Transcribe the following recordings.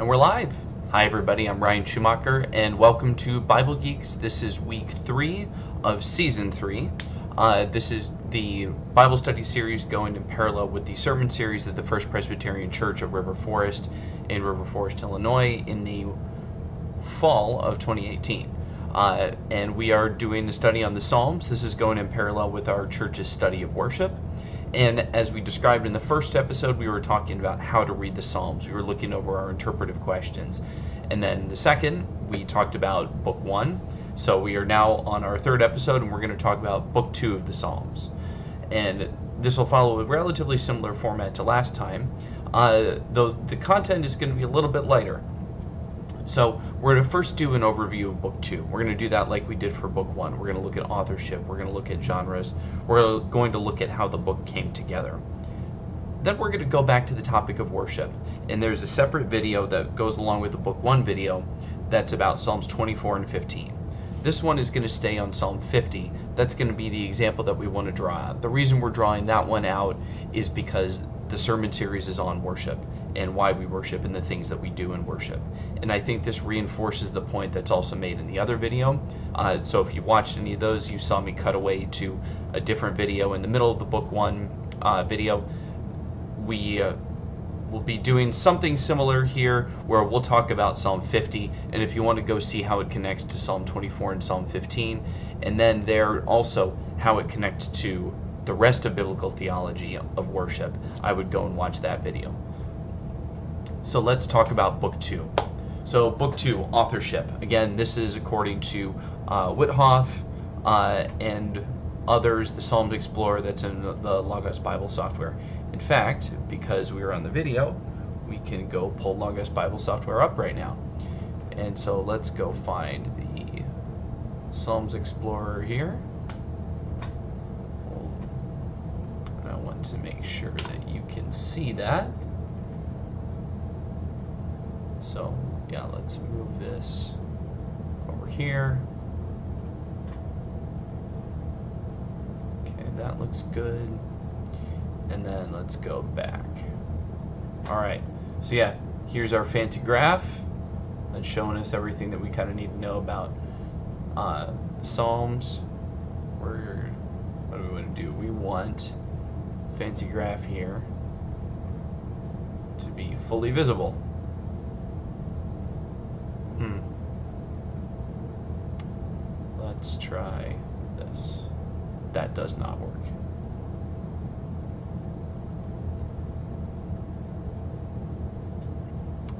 And we're live. Hi everybody, I'm Ryan Schumacher, and welcome to Bible Geeks. This is week 3 of season 3. This is the Bible study series going in parallel with the sermon series at the First Presbyterian Church of River Forest in River Forest, Illinois in the fall of 2018. And we are doing the study on the Psalms. This is going in parallel with our church's study of worship. And as we described in the first episode, we were talking about how to read the Psalms. We were looking over our interpretive questions. And then the second, we talked about Book 1. So we are now on our third episode, and we're going to talk about Book 2 of the Psalms. And this will follow a relatively similar format to last time, though the content is going to be a little bit lighter. So we're going to first do an overview of Book 2. We're going to do that like we did for Book 1. We're going to look at authorship. We're going to look at genres. We're going to look at how the book came together. Then we're going to go back to the topic of worship. And there's a separate video that goes along with the Book 1 video that's about Psalms 24 and 15. This one is going to stay on Psalm 50. That's going to be the example that we want to draw out. The reason we're drawing that one out is because the sermon series is on worship and why we worship and the things that we do in worship. And I think this reinforces the point that's also made in the other video. So if you've watched any of those, you saw me cut away to a different video in the middle of the Book 1 video. We will be doing something similar here where we'll talk about Psalm 50, and if you want to go see how it connects to Psalm 24 and Psalm 15, and then there also how it connects to the rest of biblical theology of worship, I would go and watch that video. So let's talk about Book 2. So Book 2, authorship. Again, this is according to Whithoff and others, the Psalms Explorer that's in the Logos Bible software. In fact, because we were on the video, we can go pull Logos Bible software up right now. And so let's go find the Psalms Explorer here. And I want to make sure that you can see that. So, yeah, let's move this over here. Okay, that looks good. And then let's go back. Alright, so yeah, here's our fancy graph that's showing us everything that we kind of need to know about the Psalms. What do we want to do? We want fancy graph here to be fully visible. Let's try this. That does not work.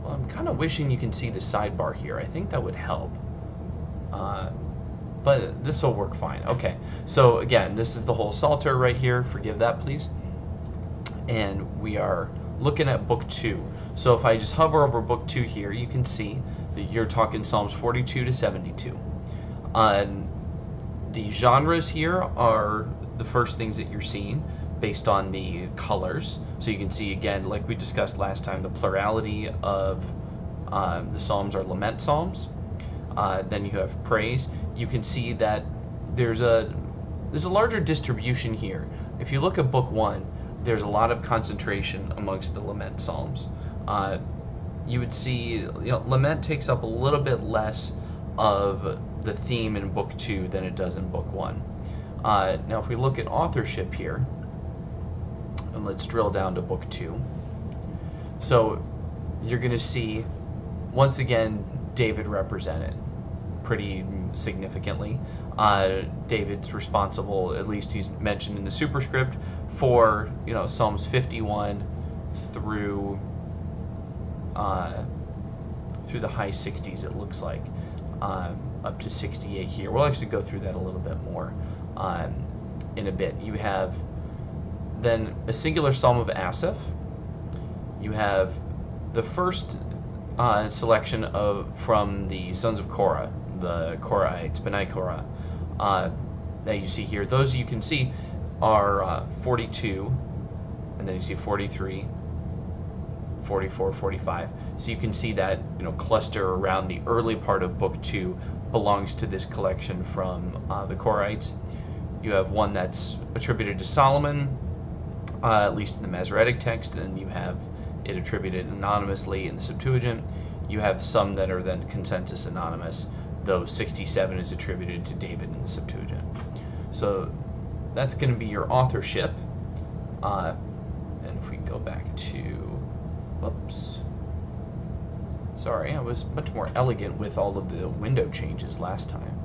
Well, I'm kind of wishing you can see the sidebar here. I think that would help. But this will work fine. Okay, so again, this is the whole Psalter right here. Forgive that, please. And we are looking at Book 2. So if I just hover over Book 2 here, you can see that you're talking Psalms 42 to 72. The genres here are the first things that you're seeing based on the colors. So you can see, again, like we discussed last time, the plurality of the Psalms are lament Psalms. Then you have praise. You can see that there's a larger distribution here. If you look at Book 1, there's a lot of concentration amongst the lament Psalms. You would see, lament takes up a little bit less of the theme in Book 2 than it does in Book 1. Now if we look at authorship here, and let's drill down to Book 2. So you're going to see, once again, David represented pretty significantly. David's responsible, at least he's mentioned in the superscript, for Psalms 51 through the high 60s, it looks like. Up to 68 here. We'll actually go through that a little bit more in a bit. You have then a singular Psalm of Asaph. You have the first selection from the sons of Korah, the Korahites, B'nai Korah, that you see here. Those you can see are 42, and then you see 43, 44, 45. So you can see that cluster around the early part of Book 2 belongs to this collection from the Korahites. You have one that's attributed to Solomon, at least in the Masoretic text, and you have it attributed anonymously in the Septuagint. You have some that are then consensus anonymous, though 67 is attributed to David in the Septuagint. So that's going to be your authorship. And if we go back to, whoops, sorry, I was much more elegant with all of the window changes last time.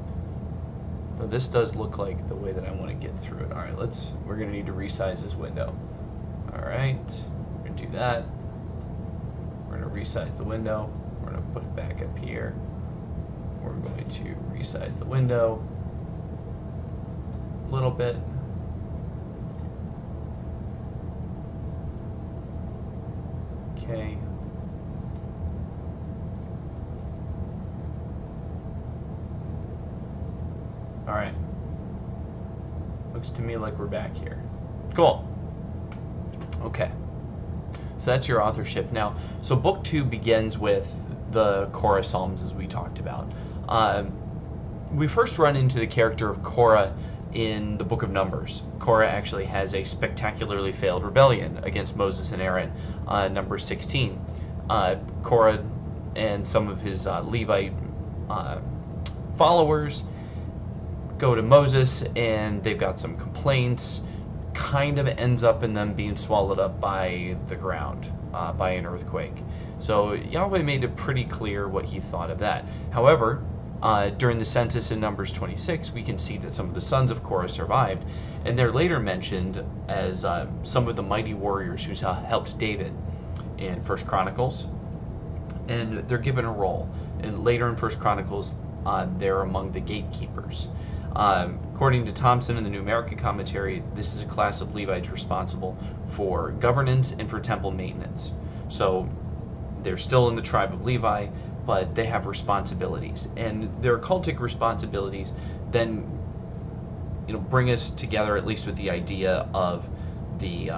So this does look like the way that I want to get through it. All right, we're going to need to resize this window. All right, we're going to do that. We're going to resize the window. We're going to put it back up here. We're going to resize the window a little bit. Okay. All right. Looks to me like we're back here. Cool. Okay. So that's your authorship. Now, so book 2 begins with the Korah Psalms, as we talked about. We first run into the character of Korah in the book of Numbers. Korah actually has a spectacularly failed rebellion against Moses and Aaron, Numbers 16. Korah and some of his Levite followers go to Moses, and they've got some complaints. Kind of ends up in them being swallowed up by the ground, by an earthquake. So Yahweh made it pretty clear what he thought of that. However, during the census in Numbers 26, we can see that some of the sons of Korah survived, and they're later mentioned as some of the mighty warriors who helped David in 1 Chronicles, and they're given a role. And later in 1 Chronicles, they're among the gatekeepers. According to Thompson in the New American Commentary, this is a class of Levites responsible for governance and for temple maintenance. So they're still in the tribe of Levi, but they have responsibilities, and their cultic responsibilities then, bring us together at least with the idea of the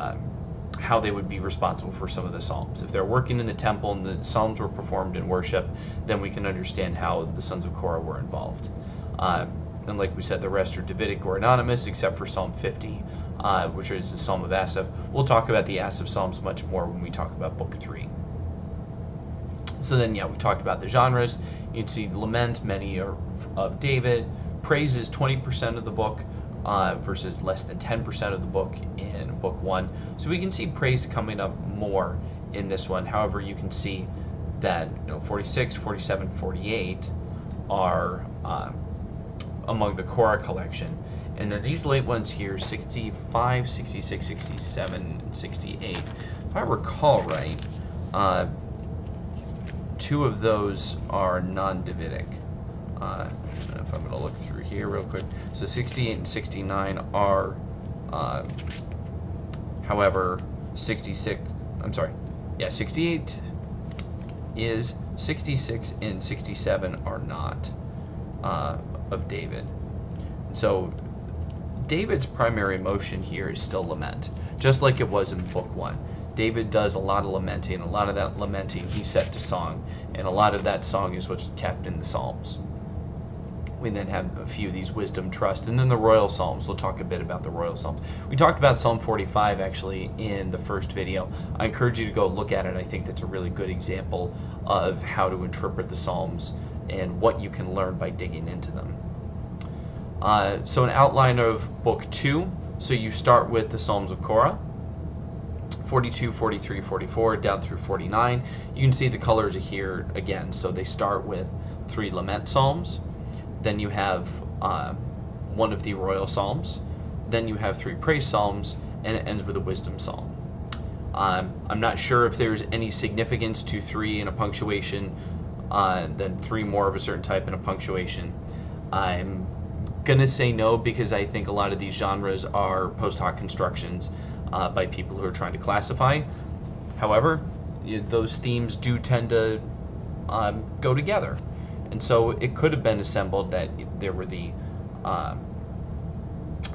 how they would be responsible for some of the psalms. If they're working in the temple and the psalms were performed in worship, then we can understand how the sons of Korah were involved. And like we said, the rest are Davidic or anonymous, except for Psalm 50, which is the Psalm of Asaph. We'll talk about the Asaph Psalms much more when we talk about Book 3. So then, we talked about the genres. You can see lament, many are of David. Praise is 20% of the book versus less than 10% of the book in Book 1. So we can see praise coming up more in this one. However, you can see that 46, 47, 48 are among the Korah collection. And then these late ones here, 65, 66, 67, and 68. If I recall right, 2 of those are non-Davidic. If I'm going to look through here real quick. So 68 and 69 are, however, 68 is, 66 and 67 are not of David. So David's primary emotion here is still lament, just like it was in Book 1. David does a lot of lamenting. A lot of that lamenting he set to song, and a lot of that song is what's kept in the Psalms. We then have a few of these wisdom, trust, and then the royal psalms. We'll talk a bit about the royal psalms. We talked about Psalm 45 actually in the first video. I encourage you to go look at it. I think that's a really good example of how to interpret the Psalms and what you can learn by digging into them. So an outline of Book 2. So you start with the Psalms of Korah, 42, 43, 44, down through 49. You can see the colors are here again. So they start with 3 lament psalms. Then you have one of the royal psalms. Then you have 3 praise psalms, and it ends with a wisdom psalm. I'm not sure if there's any significance to 3 in a punctuation, then 3 more of a certain type in a punctuation. I'm gonna say no, because I think a lot of these genres are post hoc constructions by people who are trying to classify. However, those themes do tend to go together. And so it could have been assembled that there were the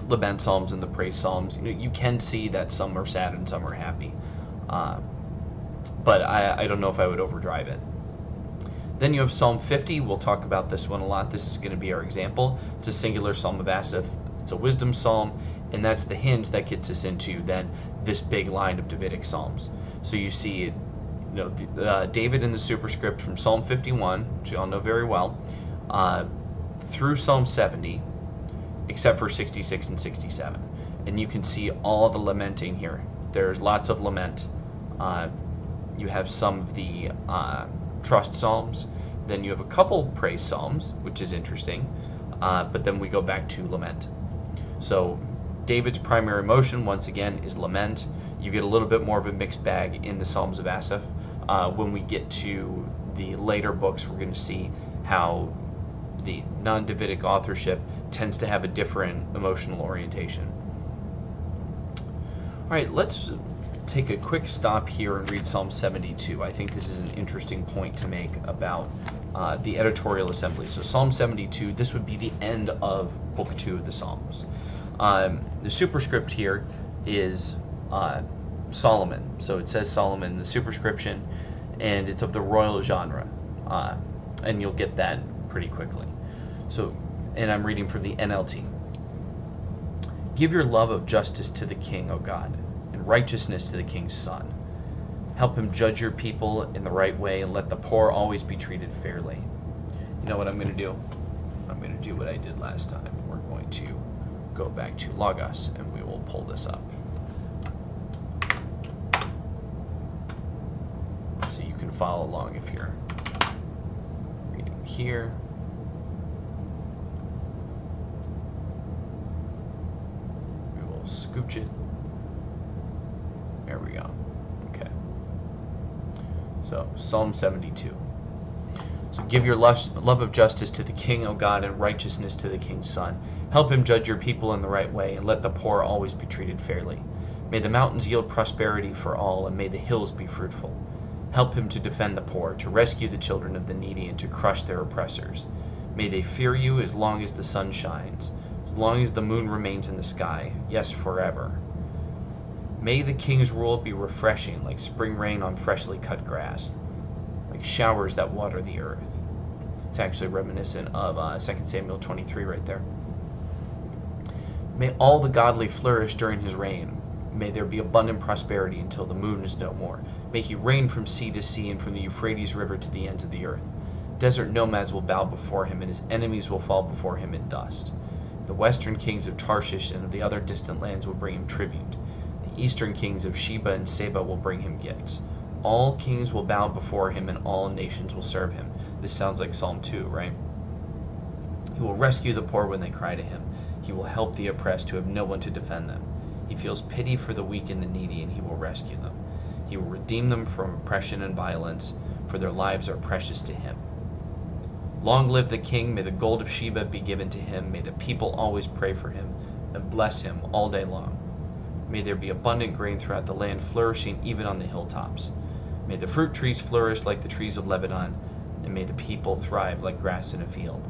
lament psalms and the praise psalms. You can see that some are sad and some are happy. But I don't know if I would overdrive it. Then you have Psalm 50. We'll talk about this one a lot. This is going to be our example. It's a singular Psalm of Asaph. It's a wisdom psalm, and that's the hinge that gets us into then this big line of Davidic psalms. So you see David in the superscript from Psalm 51, which you all know very well, through Psalm 70, except for 66 and 67. And you can see all the lamenting here. There's lots of lament. You have some of the trust psalms. Then you have a couple praise psalms, which is interesting. But then we go back to lament. So David's primary emotion, once again, is lament. You get a little bit more of a mixed bag in the Psalms of Asaph. When we get to the later books, we're going to see how the non-Davidic authorship tends to have a different emotional orientation. All right, let's take a quick stop here and read Psalm 72. I think this is an interesting point to make about the editorial assembly. So Psalm 72, this would be the end of Book 2 of the Psalms. The superscript here is Solomon. So it says Solomon in the superscription, and it's of the royal genre. And you'll get that pretty quickly. So, and I'm reading from the NLT. Give your love of justice to the king, O God, and righteousness to the king's son. Help him judge your people in the right way, and let the poor always be treated fairly. You know what I'm going to do? I'm going to do what I did last time. We're going to go back to Logos, and we will pull this up. So you can follow along if you're reading here. We will scooch it. There we go. Okay. So, Psalm 72. So give your love of justice to the king, O God, and righteousness to the king's son. Help him judge your people in the right way, and let the poor always be treated fairly. May the mountains yield prosperity for all, and may the hills be fruitful. Help him to defend the poor, to rescue the children of the needy, and to crush their oppressors. May they fear you as long as the sun shines, as long as the moon remains in the sky, yes, forever. May the king's rule be refreshing, like spring rain on freshly cut grass, like showers that water the earth. It's actually reminiscent of 2 Samuel 23 right there. May all the godly flourish during his reign. May there be abundant prosperity until the moon is no more. May he reign from sea to sea and from the Euphrates River to the ends of the earth. Desert nomads will bow before him, and his enemies will fall before him in dust. The western kings of Tarshish and of the other distant lands will bring him tribute. The eastern kings of Sheba and Seba will bring him gifts. All kings will bow before him, and all nations will serve him. This sounds like Psalm 2, right? He will rescue the poor when they cry to him. He will help the oppressed who have no one to defend them. He feels pity for the weak and the needy, and he will rescue them. He will redeem them from oppression and violence, for their lives are precious to him. Long live the king. May the gold of Sheba be given to him. May the people always pray for him and bless him all day long. May there be abundant grain throughout the land, flourishing even on the hilltops. May the fruit trees flourish like the trees of Lebanon, and may the people thrive like grass in a field.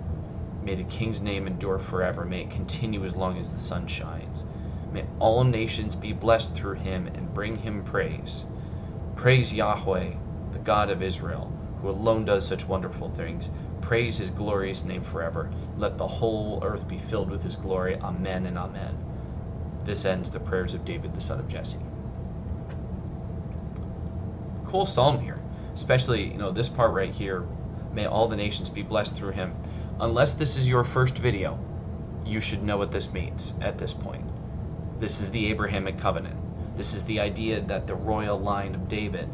May the king's name endure forever. May it continue as long as the sun shines. May all nations be blessed through him and bring him praise. Praise Yahweh, the God of Israel, who alone does such wonderful things. Praise his glorious name forever. Let the whole earth be filled with his glory. Amen and amen. This ends the prayers of David, the son of Jesse. Cool psalm here, especially this part right here. May all the nations be blessed through him. Unless this is your first video, you should know what this means at this point. This is the Abrahamic covenant. This is the idea that the royal line of David,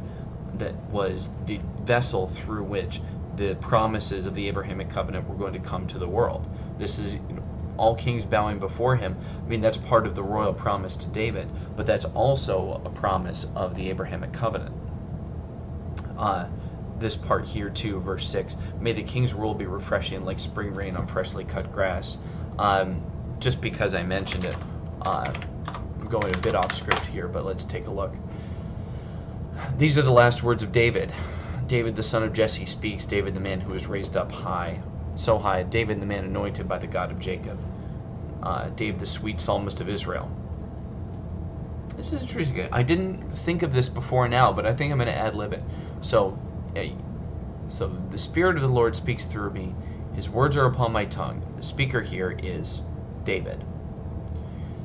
that was the vessel through which the promises of the Abrahamic covenant were going to come to the world. This is all kings bowing before him. I mean, that's part of the royal promise to David, but that's also a promise of the Abrahamic covenant. This part here too, verse 6, may the king's rule be refreshing like spring rain on freshly cut grass. Just because I mentioned it, I'm going a bit off script here, but let's take a look. These are the last words of David. David, the son of Jesse, speaks. David, the man who was raised up high, so high. David, the man anointed by the God of Jacob. David, the sweet psalmist of Israel. This is interesting. I didn't think of this before now, but I think I'm going to ad-lib it. So the Spirit of the Lord speaks through me. His words are upon my tongue. The speaker here is David.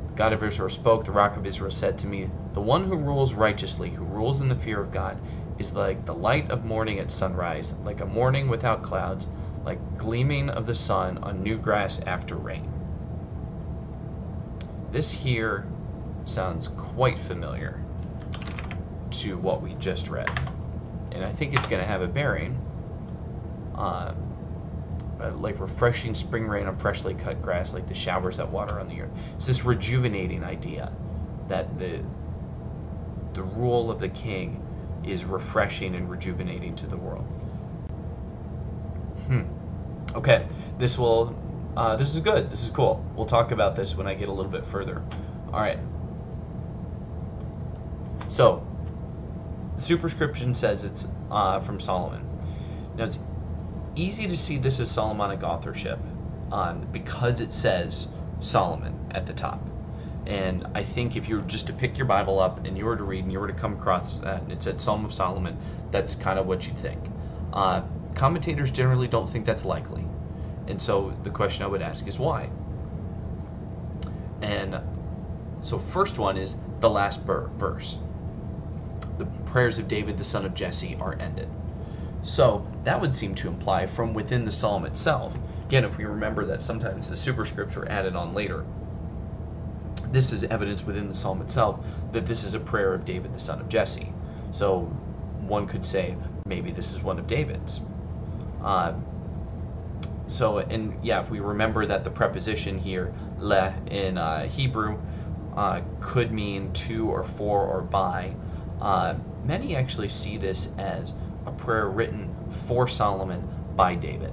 The God of Israel spoke. The rock of Israel said to me, the one who rules righteously, who rules in the fear of God, is like the light of morning at sunrise, like a morning without clouds, like gleaming of the sun on new grass after rain. This here sounds quite familiar to what we just read, and I think it's going to have a bearing like refreshing spring rain on freshly cut grass, like the showers that water on the earth. It's this rejuvenating idea that the rule of the king is refreshing and rejuvenating to the world. Okay, this is good. This is cool. We'll talk about this when I get a little bit further. All right. So, the superscription says it's from Solomon. Now, it's easy to see this as Solomonic authorship because it says Solomon at the top. And I think if you were just to pick your Bible up and you were to read and you were to come across that and it said Psalm of Solomon, that's kind of what you think. Commentators generally don't think that's likely. And so the question I would ask is why? And so first one is the last verse. The prayers of David, the son of Jesse, are ended. So that would seem to imply from within the psalm itself. Again, if we remember that sometimes the superscripts are added on later, this is evidence within the psalm itself that this is a prayer of David, the son of Jesse. So one could say maybe this is one of David's. If we remember that the preposition here, le, in Hebrew, could mean to or for or by, many actually see this as a prayer written for Solomon by David.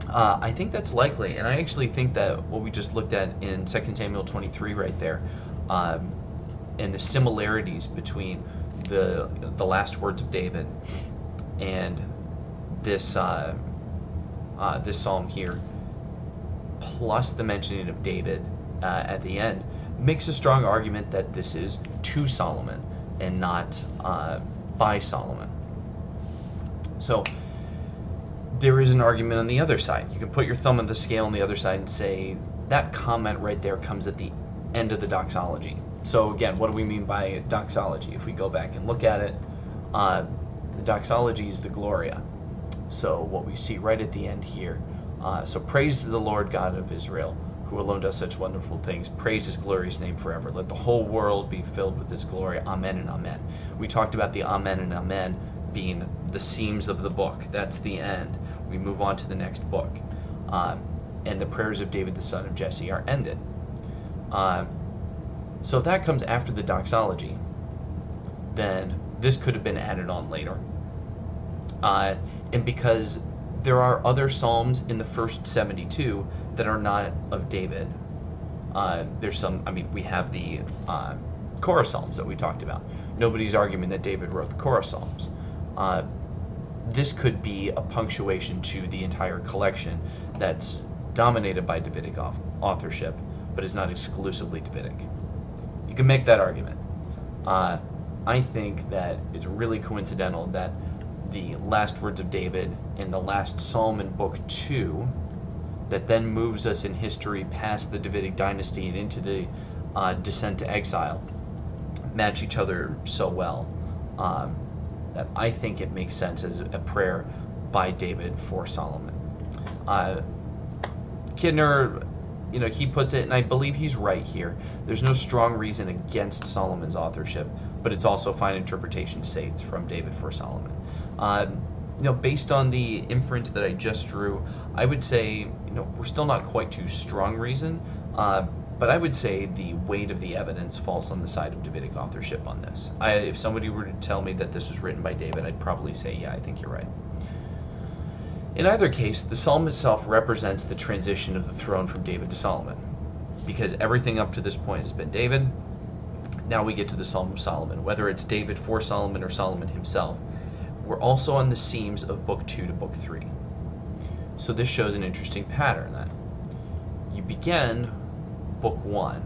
I think that's likely, and I actually think that what we just looked at in 2 Samuel 23 right there, and the similarities between the last words of David and this this psalm here, plus the mentioning of David at the end, makes a strong argument that this is to Solomon and not by Solomon. So there is an argument on the other side. You can put your thumb on the scale on the other side and say that comment right there comes at the end of the doxology. So again, what do we mean by doxology? If we go back and look at it, the doxology is the Gloria. So what we see right at the end here, so praise to the Lord God of Israel, who alone does such wonderful things. Praise his glorious name forever. Let the whole world be filled with his glory. Amen and amen. We talked about the amen and amen being the seams of the book. That's the end. We move on to the next book. And the prayers of David, the son of Jesse, are ended. So if that comes after the doxology, then this could have been added on later. And because there are other psalms in the first 72 that are not of David. There's some, we have the Korah psalms that we talked about. Nobody's arguing that David wrote the Korah psalms. This could be a punctuation to the entire collection that's dominated by Davidic authorship, but is not exclusively Davidic. You can make that argument. I think that it's really coincidental that the last words of David in the last psalm in book 2 that then moves us in history past the Davidic dynasty and into the descent to exile match each other so well that I think it makes sense as a prayer by David for Solomon. Kidner, he puts it, and I believe he's right here, there's no strong reason against Solomon's authorship, but it's also fine interpretation to say it's from David for Solomon. Based on the inference that I just drew, I would say, we're still not quite too strong reason, but I would say the weight of the evidence falls on the side of Davidic authorship on this. If somebody were to tell me that this was written by David, I'd probably say, yeah, I think you're right. In either case, the psalm itself represents the transition of the throne from David to Solomon, because everything up to this point has been David. Now we get to the Psalm of Solomon, whether it's David for Solomon or Solomon himself. We're also on the seams of book 2 to book 3. So this shows an interesting pattern that you begin book 1.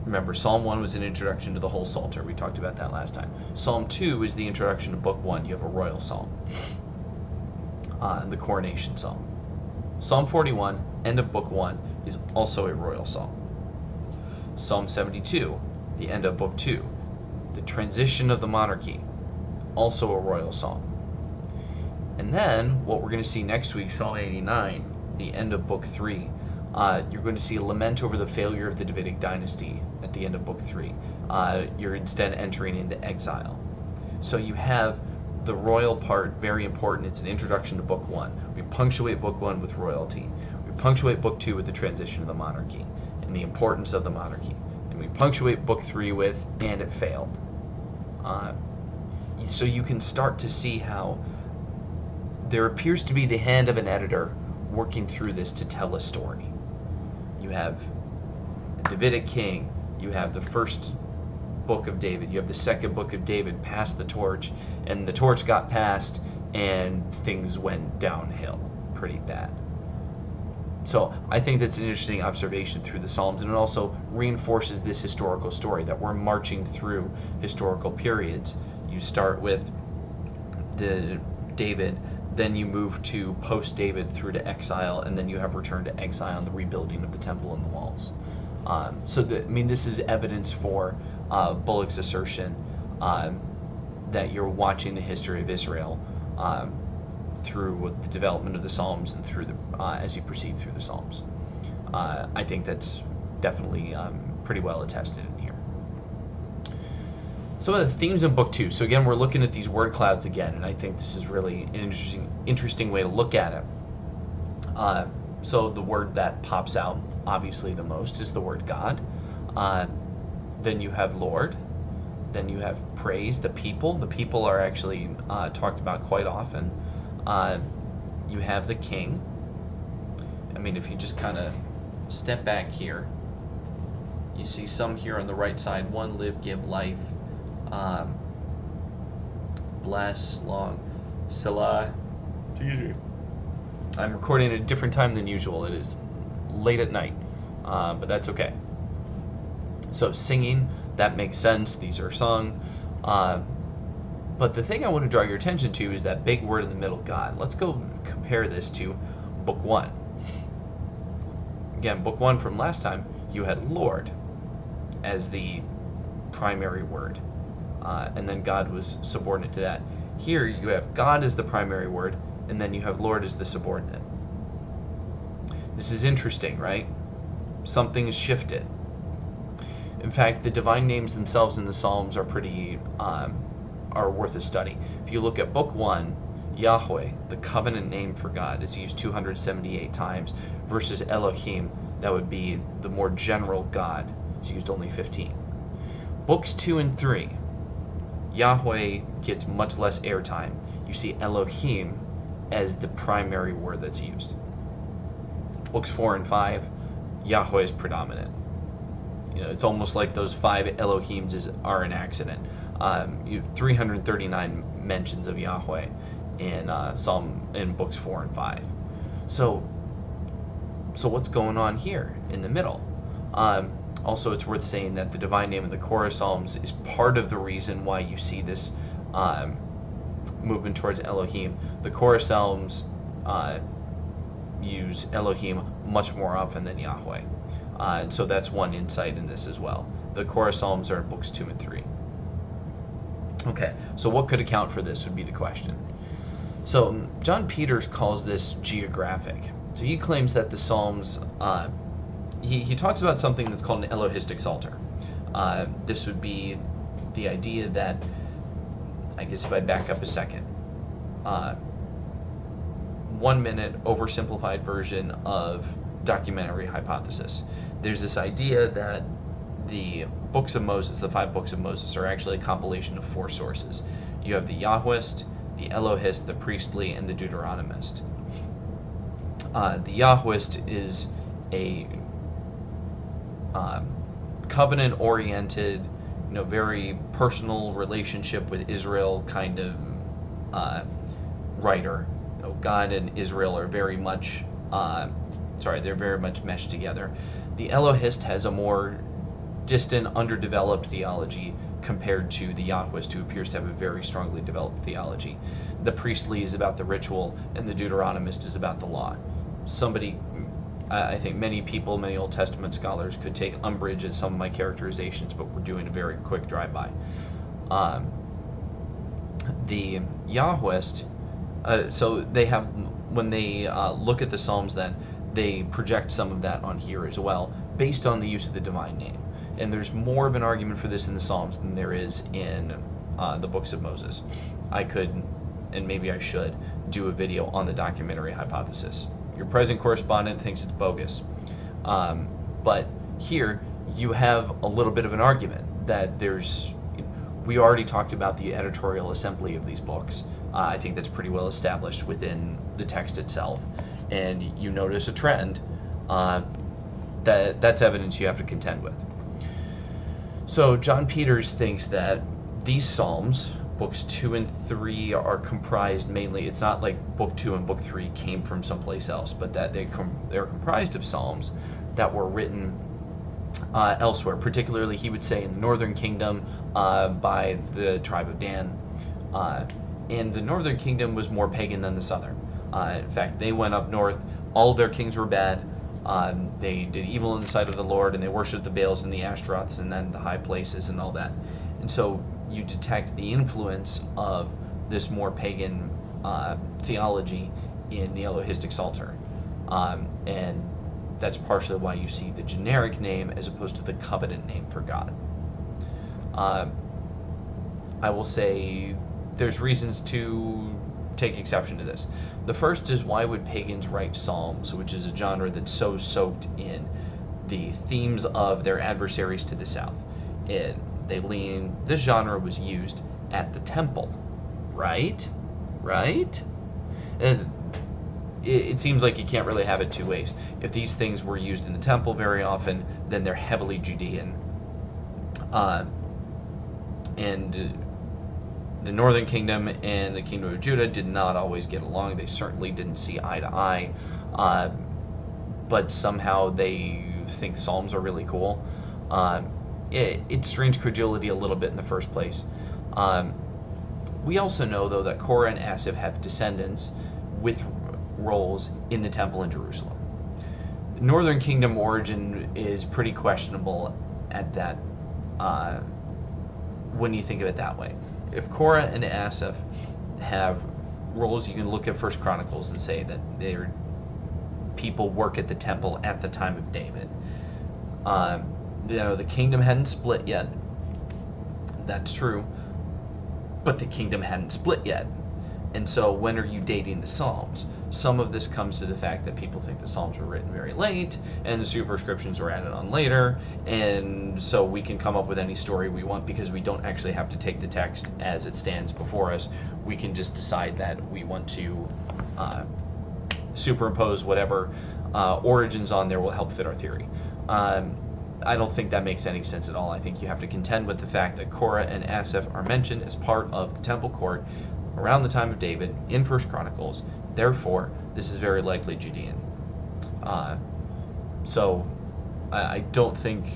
Remember, Psalm 1 was an introduction to the whole Psalter. We talked about that last time. Psalm 2 is the introduction to book 1. You have a royal psalm, the coronation psalm. Psalm 41, end of book 1, is also a royal psalm. Psalm 72, the end of book 2, the transition of the monarchy. also a royal psalm. And then what we're going to see next week, Psalm 89, the end of Book 3, you're going to see a lament over the failure of the Davidic dynasty at the end of Book 3. You're instead entering into exile. So you have the royal part, very important. It's an introduction to Book 1. We punctuate Book 1 with royalty. We punctuate Book 2 with the transition of the monarchy and the importance of the monarchy. And we punctuate Book 3 with, and it failed. So you can start to see how there appears to be the hand of an editor working through this to tell a story. You have the Davidic king, you have the first book of David, you have the second book of David, pass the torch, and the torch got passed and things went downhill pretty bad. So I think that's an interesting observation through the Psalms, and it also reinforces this historical story that we're marching through historical periods. You start with the David, then you move to post-David through to exile, and then you have return to exile and the rebuilding of the temple and the walls. This is evidence for Bullock's assertion that you're watching the history of Israel through the development of the Psalms and through as you proceed through the Psalms. I think that's definitely pretty well attested in here. Some of the themes in Book 2. So again, we're looking at these word clouds again, and I think this is really an interesting way to look at it. So the word that pops out, obviously the most, is the word God. Then you have Lord. Then you have praise, the people. The people are actually talked about quite often. You have the king. I mean, if you just kind of step back here, you see some here on the right side. One, live, give, life. Bless, long, Selah. I'm recording at a different time than usual. It is late at night, but that's okay. So singing, that makes sense. These are sung. But the thing I want to draw your attention to is that big word in the middle, God. Let's go compare this to Book 1. Again, Book 1 from last time, you had Lord as the primary word. And then God was subordinate to that. Here you have God as the primary word, and then you have Lord as the subordinate. This is interesting, right? Something has shifted. In fact, the divine names themselves in the Psalms are pretty are worth a study. If you look at Book 1, Yahweh, the covenant name for God, is used 278 times, versus Elohim, that would be the more general God, is used only 15. Books 2 and 3, Yahweh gets much less airtime. You see Elohim as the primary word that's used. Books 4 and 5, Yahweh is predominant. It's almost like those 5 Elohims are an accident. You have 339 mentions of Yahweh in books 4 and 5. So what's going on here in the middle? Also, it's worth saying that the divine name of the Korah Psalms is part of the reason why you see this movement towards Elohim. The Korah Psalms use Elohim much more often than Yahweh. And so that's one insight in this as well. The Korah Psalms are in books 2 and 3. Okay, so what could account for this would be the question. So John Peters calls this geographic. So he claims that the Psalms, he talks about something that's called an Elohistic Psalter. This would be the idea that, I guess if I back up a second, 1 minute oversimplified version of documentary hypothesis. There's this idea that the books of Moses, the 5 books of Moses, are actually a compilation of 4 sources. You have the Yahwist, the Elohist, the priestly, and the Deuteronomist. The Yahwist is a covenant-oriented, very personal relationship with Israel kind of writer. God and Israel are very much, they're very much meshed together. The Elohist has a more distant, underdeveloped theology compared to the Yahwist, who appears to have a very strongly developed theology. The priestly is about the ritual, and the Deuteronomist is about the law. I think many people, many Old Testament scholars could take umbrage at some of my characterizations, but we're doing a very quick drive-by. The Yahwist, so they have, when they look at the Psalms, then they project some of that on here as well, based on the use of the divine name. And there's more of an argument for this in the Psalms than there is in the books of Moses. I could, and maybe I should, do a video on the documentary hypothesis. Your present correspondent thinks it's bogus. But here, you have a little bit of an argument that we already talked about the editorial assembly of these books. I think that's pretty well established within the text itself. And you notice a trend that's evidence you have to contend with. So John Peters thinks that these Psalms, books 2 and 3, are comprised mainly, it's not like book 2 and book 3 came from someplace else, but that they're comprised of Psalms that were written elsewhere. Particularly, he would say, in the northern kingdom by the tribe of Dan. And the northern kingdom was more pagan than the southern. In fact, they went up north. All of their kings were bad. They did evil in the sight of the Lord, and they worshipped the Baals and the Ashtaroths and then the high places and all that. And so you detect the influence of this more pagan theology in the Elohistic Psalter. And that's partially why you see the generic name as opposed to the covenant name for God. I will say there's reasons to take exception to this. The first is, why would pagans write psalms, which is a genre that's so soaked in the themes of their adversaries to the south? This genre was used at the temple, right? And it seems like you can't really have it two ways. If these things were used in the temple very often, then they're heavily Judean. And the northern kingdom and the kingdom of Judah did not always get along. They certainly didn't see eye to eye. But somehow they think Psalms are really cool. It strains credulity a little bit in the first place. We also know, though, that Korah and Asaph have descendants with roles in the temple in Jerusalem. Northern kingdom origin is pretty questionable at that, when you think of it that way. If Korah and Asaph have roles, you can look at 1 Chronicles and say that their people work at the temple at the time of David. The kingdom hadn't split yet. That's true. But the kingdom hadn't split yet. And so when are you dating the Psalms? Some of this comes to the fact that people think the Psalms were written very late, and the superscriptions were added on later, and so we can come up with any story we want because we don't actually have to take the text as it stands before us. We can just decide that we want to superimpose whatever origins on there will help fit our theory. I don't think that makes any sense at all. I think you have to contend with the fact that Korah and Asaph are mentioned as part of the temple court around the time of David in 1 Chronicles. Therefore, this is very likely Judean. So I don't think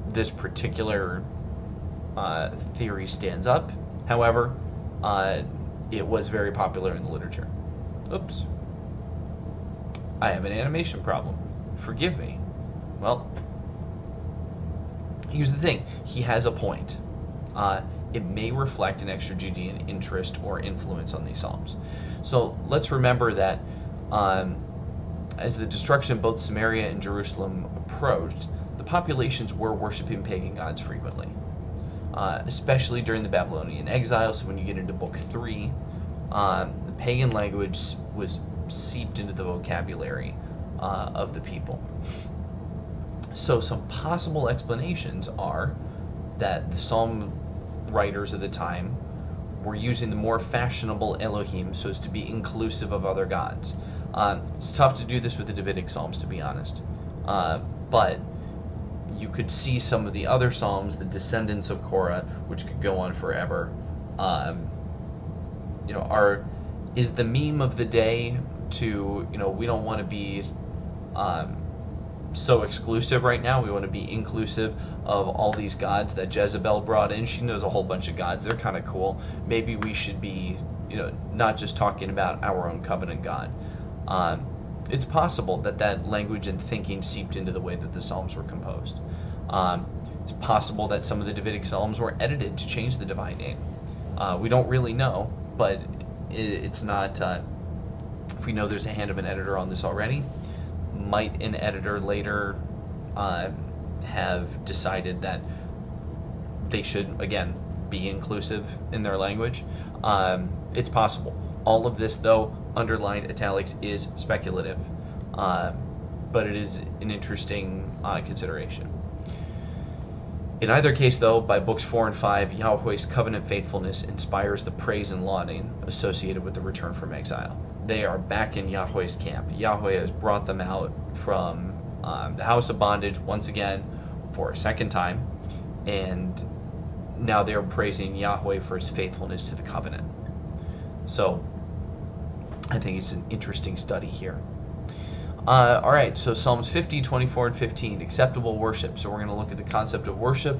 this particular theory stands up. However, it was very popular in the literature. Oops. I have an animation problem. Forgive me. Well, here's the thing. He has a point. It may reflect an extra Judean interest or influence on these Psalms. So let's remember that as the destruction of both Samaria and Jerusalem approached, the populations were worshiping pagan gods frequently, especially during the Babylonian exile. So when you get into Book 3, the pagan language was seeped into the vocabulary of the people. So some possible explanations are that the Psalm writers of the time were using the more fashionable Elohim so as to be inclusive of other gods. It's tough to do this with the Davidic Psalms, to be honest. But you could see some of the other Psalms, the descendants of Korah, which could go on forever. Is the meme of the day to, we don't want to be so exclusive right now. We want to be inclusive of all these gods that Jezebel brought in. She knows a whole bunch of gods. They're kind of cool. Maybe we should be, not just talking about our own covenant God. It's possible that language and thinking seeped into the way that the Psalms were composed. It's possible that some of the Davidic Psalms were edited to change the divine name. We don't really know, but it's not. If we know there's a hand of an editor on this already, might an editor later have decided that they should, again, be inclusive in their language? It's possible. All of this, though, underlined italics, is speculative, but it is an interesting consideration. In either case, though, by books 4 and 5, Yahweh's covenant faithfulness inspires the praise and lauding associated with the return from exile. They are back in Yahweh's camp. Yahweh has brought them out from the house of bondage once again for a second time, and now they are praising Yahweh for his faithfulness to the covenant. So I think it's an interesting study here. All right, so Psalms 50, 24, and 15, acceptable worship. So we're going to look at the concept of worship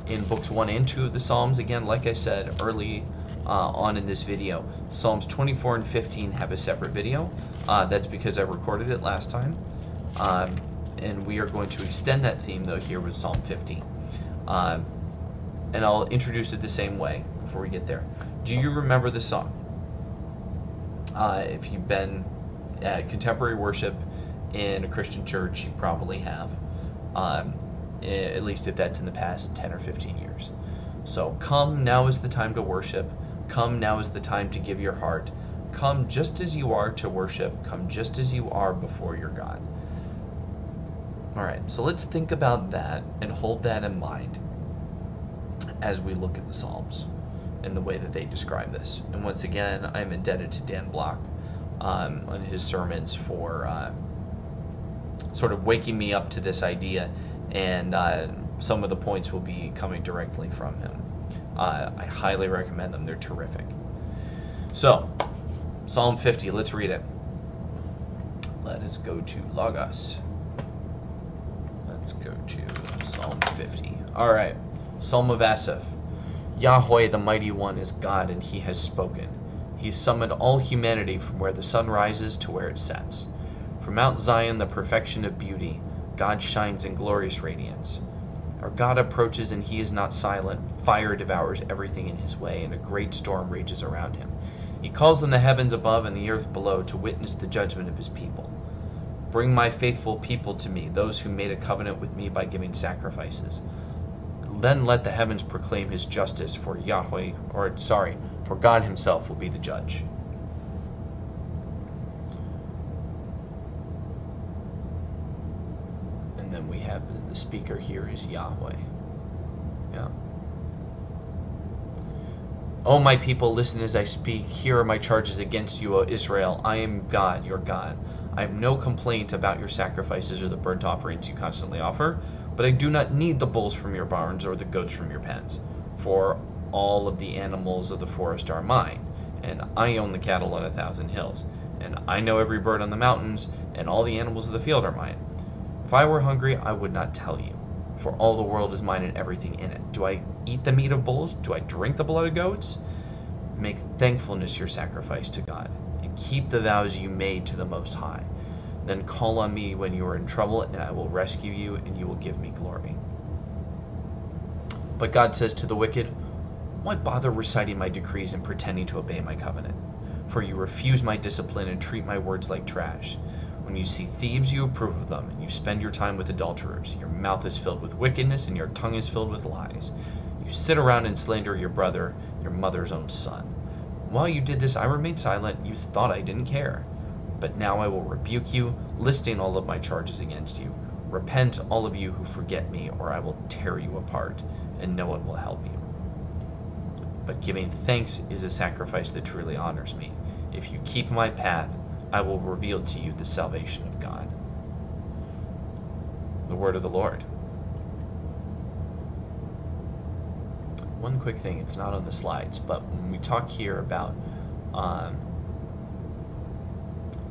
in books 1 and 2 of the Psalms. Again, like I said early on in this video, Psalms 24 and 15 have a separate video. That's because I recorded it last time. And we are going to extend that theme, though, here with Psalm 50. And I'll introduce it the same way before we get there. Do you remember the song? If you've been at contemporary worship in a Christian church, you probably have, at least if that's in the past 10 or 15 years. So, come, now is the time to worship. Come, now is the time to give your heart. Come just as you are to worship. Come just as you are before your God. All right, so let's think about that and hold that in mind as we look at the Psalms and the way that they describe this. And once again, I'm indebted to Dan Block on his sermons for sort of waking me up to this idea, and some of the points will be coming directly from him. I highly recommend them. They're terrific. So, Psalm 50, let's read it. Let us go to Logos. Let's go to Psalm 50. All right, Psalm of Asaph. Yahweh, the Mighty One, is God, and he has spoken. He summoned all humanity from where the sun rises to where it sets. From Mount Zion, the perfection of beauty, God shines in glorious radiance. Our God approaches, and he is not silent. Fire devours everything in his way, and a great storm rages around him. He calls on the heavens above and the earth below to witness the judgment of his people. Bring my faithful people to me, those who made a covenant with me by giving sacrifices. Then let the heavens proclaim his justice, for God himself will be the judge. And then we have the speaker here is Yahweh. Yeah. O my people, listen as I speak. Here are my charges against you, O Israel. I am God, your God. I have no complaint about your sacrifices or the burnt offerings you constantly offer, but I do not need the bulls from your barns or the goats from your pens. For all of the animals of the forest are mine, and I own the cattle on 1,000 hills. And I know every bird on the mountains, and all the animals of the field are mine. If I were hungry, I would not tell you, for all the world is mine and everything in it. Do I eat the meat of bulls? Do I drink the blood of goats? Make thankfulness your sacrifice to God, and keep the vows you made to the Most High. Then call on me when you are in trouble, and I will rescue you, and you will give me glory. But God says to the wicked, why bother reciting my decrees and pretending to obey my covenant? For you refuse my discipline and treat my words like trash. When you see thieves, you approve of them, and you spend your time with adulterers. Your mouth is filled with wickedness, and your tongue is filled with lies. You sit around and slander your brother, your mother's own son. While you did this, I remained silent. You thought I didn't care. But now I will rebuke you, listing all of my charges against you. Repent, all of you who forget me, or I will tear you apart, and no one will help you. But giving thanks is a sacrifice that truly honors me. If you keep my path, I will reveal to you the salvation of God. The word of the Lord. One quick thing, it's not on the slides, but when we talk here about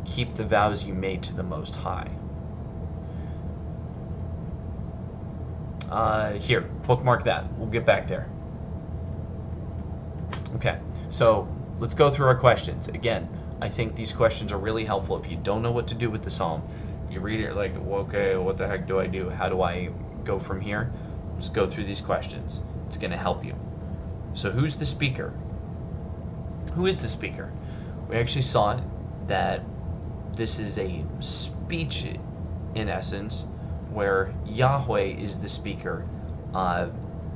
keep the vows you made to the Most High. Here, bookmark that. We'll get back there. Okay, so let's go through our questions. Again, I think these questions are really helpful. If you don't know what to do with the psalm, you read it like, well, okay, what the heck do I do? How do I go from here? Just go through these questions. It's going to help you. So who's the speaker? Who is the speaker? We actually saw that this is a speech, in essence, where Yahweh is the speaker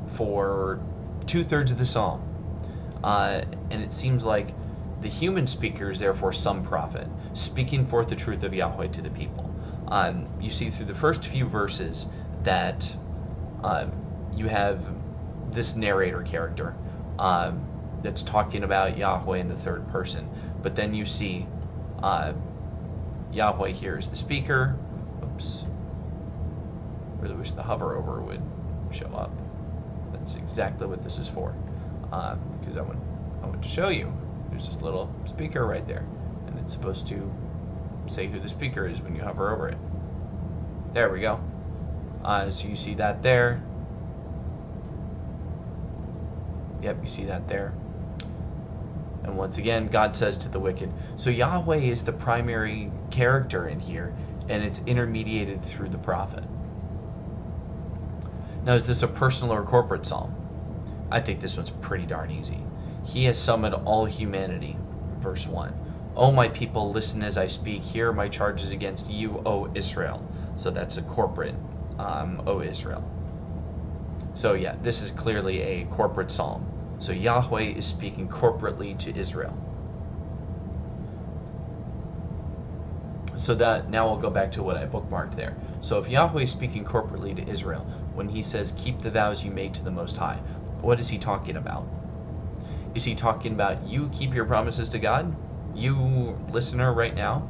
for 2/3 of the psalm. And it seems like the human speaker is therefore some prophet, speaking forth the truth of Yahweh to the people. You see through the first few verses that you have this narrator character that's talking about Yahweh in the third person. But then you see Yahweh here is the speaker. Oops. Really wish the hover over would show up. That's exactly what this is for. Because I want to show you. There's this little speaker right there. And it's supposed to say who the speaker is when you hover over it. There we go. So you see that there. Yep, you see that there. And once again, God says to the wicked. So Yahweh is the primary character in here, and it's intermediated through the prophet. Now, is this a personal or corporate psalm? I think this one's pretty darn easy. He has summoned all humanity, verse 1. O my people, listen as I speak. Here are my charges against you, O Israel. So that's a corporate, O Israel. So yeah, this is clearly a corporate psalm. So Yahweh is speaking corporately to Israel. So that now I'll go back to what I bookmarked there. So if Yahweh is speaking corporately to Israel, when he says, keep the vows you made to the Most High, what is he talking about? Is he talking about you keep your promises to God? You listener right now?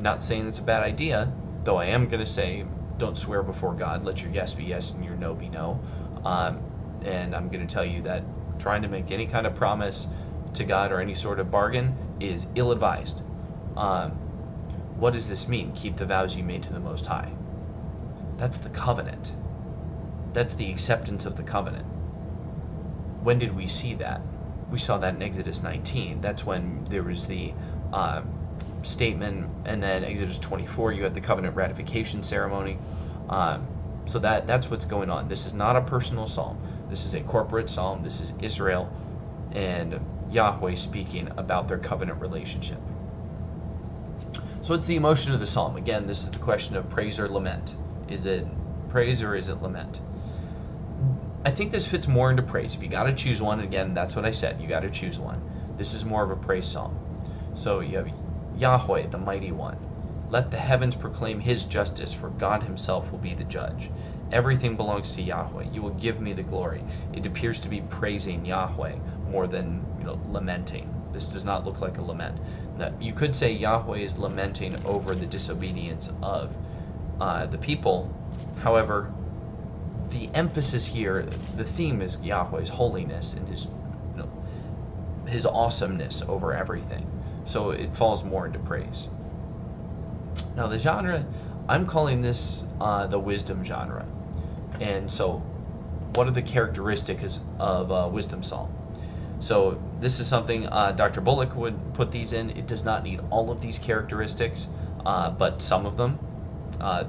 Not saying it's a bad idea, though I am going to say don't swear before God. Let your yes be yes and your no be no. And I'm going to tell you that trying to make any kind of promise to God or any sort of bargain is ill-advised. What does this mean? Keep the vows you made to the Most High. That's the covenant. That's the acceptance of the covenant. When did we see that? We saw that in Exodus 19. That's when there was the statement, and then Exodus 24, you had the covenant ratification ceremony. So that's what's going on. This is not a personal psalm. This is a corporate psalm. This is Israel and Yahweh speaking about their covenant relationship. So what's the emotion of the psalm? Again, this is the question of praise or lament. Is it praise or is it lament? I think this fits more into praise. If you got to choose one, again, that's what I said. You got to choose one. This is more of a praise psalm. So you have Yahweh, the mighty one. Let the heavens proclaim his justice, for God himself will be the judge. Everything belongs to Yahweh. You will give me the glory. It appears to be praising Yahweh more than lamenting. This does not look like a lament. Now, you could say Yahweh is lamenting over the disobedience of the people. However, the emphasis here, the theme is Yahweh's holiness and his awesomeness over everything. So it falls more into praise. Now the genre, I'm calling this the wisdom genre. And so what are the characteristics of a wisdom psalm? So this is something Dr. Bullock would put these in. It does not need all of these characteristics, but some of them.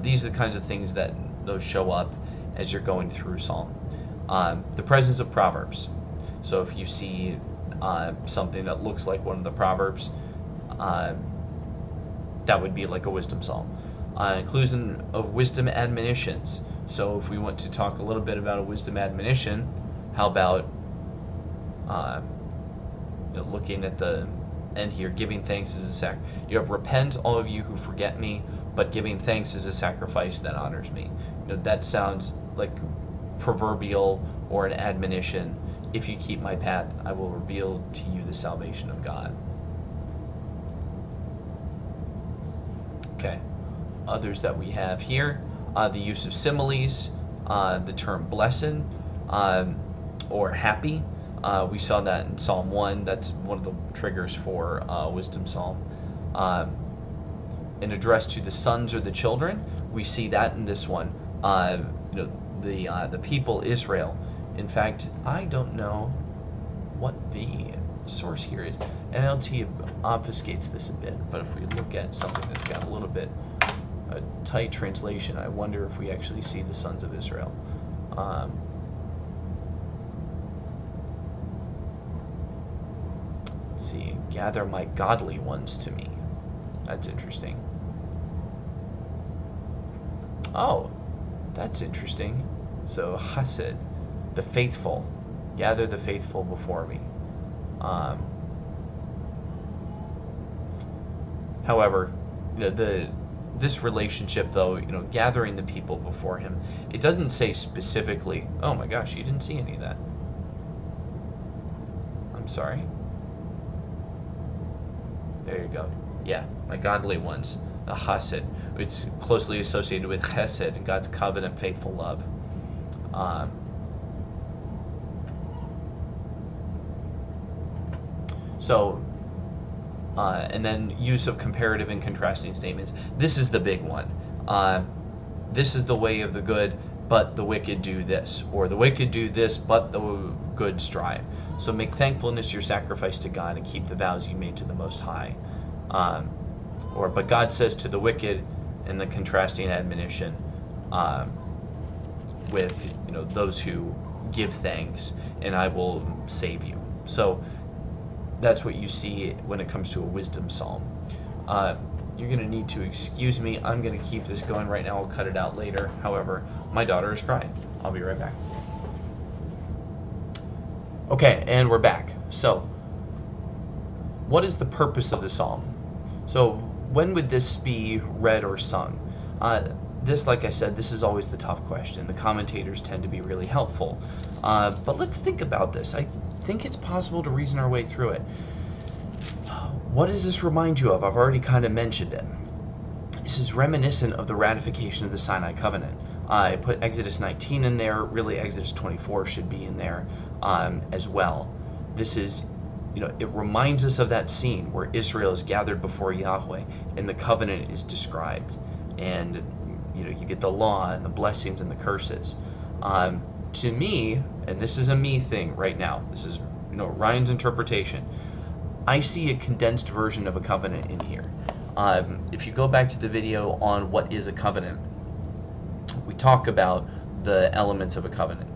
These are the kinds of things that those show up as you're going through Psalm. The presence of Proverbs. So if you see something that looks like one of the Proverbs, that would be like a wisdom psalm. Inclusion of wisdom admonitions. So if we want to talk a little bit about a wisdom admonition, how about looking at the end here, giving thanks is a sacrifice. You have repent, all of you who forget me, but giving thanks is a sacrifice that honors me. That sounds like proverbial or an admonition. If you keep my path, I will reveal to you the salvation of God. Okay. Others that we have here, the use of similes, the term blessed or happy. We saw that in Psalm 1. That's one of the triggers for wisdom psalm. An address to the sons or the children. We see that in this one. The people Israel. In fact, I don't know what the source here is. NLT obfuscates this a bit, but if we look at something that's got a little bit a tight translation, I wonder if we actually see the sons of Israel. Let's see. Gather my godly ones to me. That's interesting. Oh, that's interesting. So chesed, the faithful. Gather the faithful before me. However, this relationship, though, gathering the people before him, it doesn't say specifically. Oh my gosh, you didn't see any of that. I'm sorry. There you go. Yeah, my godly ones, the chesed. It's closely associated with chesed and God's covenant, faithful love. And then use of comparative and contrasting statements. This is the big one. This is the way of the good, but the wicked do this. Or the wicked do this, but the good strive. So make thankfulness your sacrifice to God and keep the vows you made to the Most High. But God says to the wicked, and the contrasting admonition with those who give thanks, and I will save you. So that's what you see when it comes to a wisdom psalm. You're going to need to excuse me. I'm going to keep this going right now. I'll cut it out later. However, my daughter is crying. I'll be right back. Okay, and we're back. So, what is the purpose of the psalm? So, when would this be read or sung? This, like I said, this is always the tough question. The commentators tend to be really helpful. But let's think about this. I think it's possible to reason our way through it. What does this remind you of? I've already kind of mentioned it. This is reminiscent of the ratification of the Sinai covenant. I put Exodus 19 in there. Really, Exodus 24 should be in there as well. This is, it reminds us of that scene where Israel is gathered before Yahweh and the covenant is described. And, you get the law and the blessings and the curses. To me, and this is a me thing right now, this is Ryan's interpretation, I see a condensed version of a covenant in here. If you go back to the video on what is a covenant, we talk about the elements of a covenant.